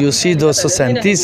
UC 237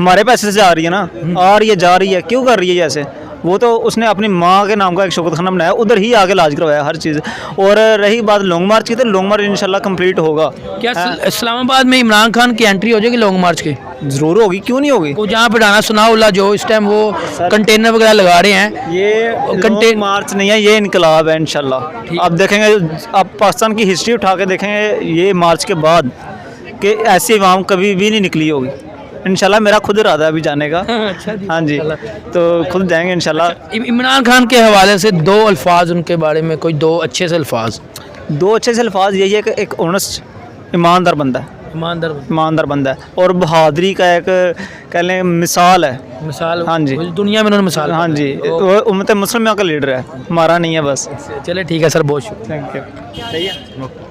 हमारे पैसे से जा रही है ना, आ रही है जा रही है, क्यों कर रही है ऐसे? वो तो उसने अपनी माँ के नाम का एक शौकतखाना बनाया, उधर ही आके इलाज करवाया हर चीज़। और रही बात लॉन्ग मार्च की, तो लॉन्ग मार्च इंशाल्लाह कंप्लीट होगा। क्या इस्लामाबाद में इमरान खान की एंट्री हो जाएगी लॉन्ग मार्च की? ज़रूर होगी, क्यों नहीं होगी? वो जहाँ पे डाना सुनाउल्ला जो इस टाइम वो कंटेनर वगैरह लगा रहे हैं, ये कंटेन मार्च नहीं है, ये इनकलाब है इंशाल्लाह। आप देखेंगे, आप पाकिस्तान की हिस्ट्री उठा के देखेंगे ये मार्च के बाद कि ऐसी आवाम कभी भी नहीं निकली होगी। इंशाल्लाह मेरा खुद इरादा है अभी जाने का। अच्छा जी, हाँ जी, तो खुद जाएंगे इंशाल्लाह। इमरान खान के हवाले से दो अल्फाज उनके बारे में, कोई दो अच्छे से अल्फाज। दो अच्छे से अल्फाज यही है कि एक ऑनेस्ट ईमानदार बंदा है, ईमानदार बंदा है, और बहादुरी का एक कह लें मिसाल है, मिसाल। हाँ जी, दुनिया में उन्होंने मिसाल। हाँ जी, वो उम्मत मुस्लिम का लीडर है, हमारा नहीं है बस। चले ठीक है सर, बहुत शुक्रिया। Thank you. सही है।